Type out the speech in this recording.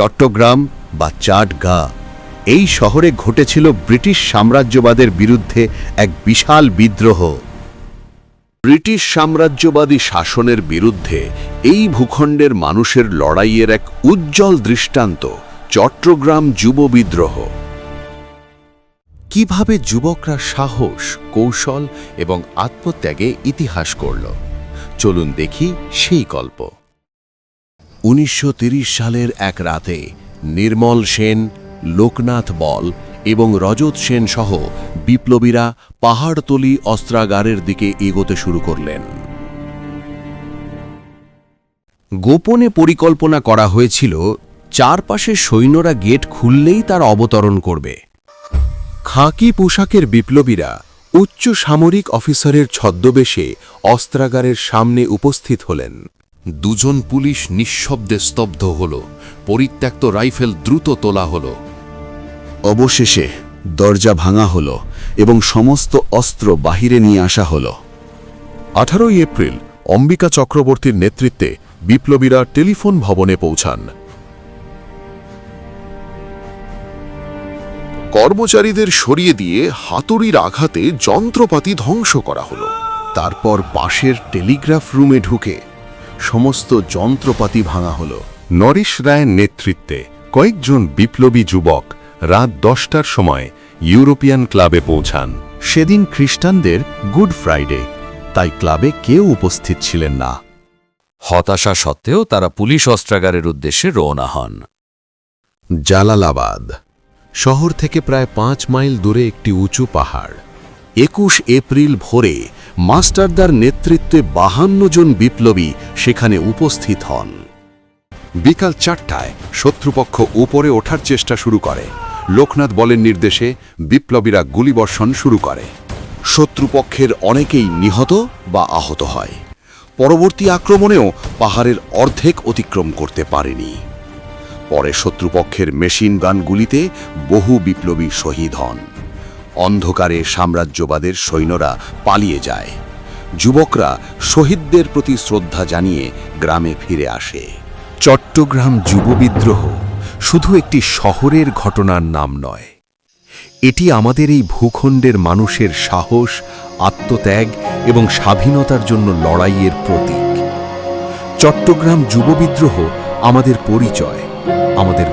চট্টগ্রাম বা চাটগাঁ এই শহরে ঘটেছিল ব্রিটিশ সাম্রাজ্যবাদের বিরুদ্ধে এক বিশাল বিদ্রোহ। ব্রিটিশ সাম্রাজ্যবাদী শাসনের বিরুদ্ধে এই ভূখণ্ডের মানুষের লড়াইয়ের এক উজ্জ্বল দৃষ্টান্ত চট্টগ্রাম যুব বিদ্রোহ। কিভাবে যুবকরা সাহস, কৌশল এবং আত্মত্যাগে ইতিহাস করল, চলুন দেখি সেই গল্প। 1930 সালের এক রাতে নির্মল সেন, লোকনাথ বল এবং রজত সেন সহ বিপ্লবীরা পাহাড়তলি অস্ত্রাগারের দিকে এগোতে শুরু করলেন। গোপনে পরিকল্পনা করা হয়েছিল, চারপাশে সৈন্যরা গেট খুললেই তার অবতরণ করবে। খাকি পোশাকের বিপ্লবীরা উচ্চ সামরিক অফিসারের ছদ্মবেশে অস্ত্রাগারের সামনে উপস্থিত হলেন। দুজন পুলিশ নিঃশব্দে স্তব্ধ হল, পরিত্যক্ত রাইফেল দ্রুত তোলা হল। অবশেষে দরজা ভাঙা হল এবং সমস্ত অস্ত্র বাহিরে নিয়ে আসা হল। 18 এপ্রিল অম্বিকা চক্রবর্তীর নেতৃত্বে বিপ্লবীরা টেলিফোন ভবনে পৌঁছান। কর্মচারীদের সরিয়ে দিয়ে হাতুড়ির আঘাতে যন্ত্রপাতি ধ্বংস করা হল। তারপর পাশের টেলিগ্রাফ রুমে ঢুকে সমস্ত যন্ত্রপাতি ভাঙা হল। নরেশ রায়ের নেতৃত্বে কয়েকজন বিপ্লবী যুবক রাত 10টার সময় ইউরোপিয়ান ক্লাবে পৌঁছান। সেদিন খ্রিস্টানদের গুড ফ্রাইডে, তাই ক্লাবে কেউ উপস্থিত ছিলেন না। হতাশা সত্ত্বেও তারা পুলিশ অস্ত্রাগারের উদ্দেশ্যে রওনা হন। জালালাবাদ শহর থেকে প্রায় 5 মাইল দূরে একটি উঁচু পাহাড়। 21 এপ্রিল ভোরে মাস্টারদার নেতৃত্বে 52 জন বিপ্লবী সেখানে উপস্থিত হন। বিকাল 4টায় শত্রুপক্ষ উপরে ওঠার চেষ্টা শুরু করে। লোকনাথ বলের নির্দেশে বিপ্লবীরা গুলিবর্ষণ শুরু করে। শত্রুপক্ষের অনেকেই নিহত বা আহত হয়। পরবর্তী আক্রমণেও পাহাড়ের অর্ধেক অতিক্রম করতে পারেনি। পরে শত্রুপক্ষের মেশিন গানগুলিতে বহু বিপ্লবী শহীদ হন। অন্ধকারে সাম্রাজ্যবাদের সৈন্যরা পালিয়ে যায়। যুবকরা শহীদদের প্রতি শ্রদ্ধা জানিয়ে গ্রামে ফিরে আসে। চট্টগ্রাম যুব বিদ্রোহ শুধু একটি শহরের ঘটনার নাম নয়, এটি আমাদের এই ভূখণ্ডের মানুষের সাহস, আত্মত্যাগ এবং স্বাধীনতার জন্য লড়াইয়ের প্রতীক। চট্টগ্রাম যুব বিদ্রোহ আমাদের পরিচয়, আমাদের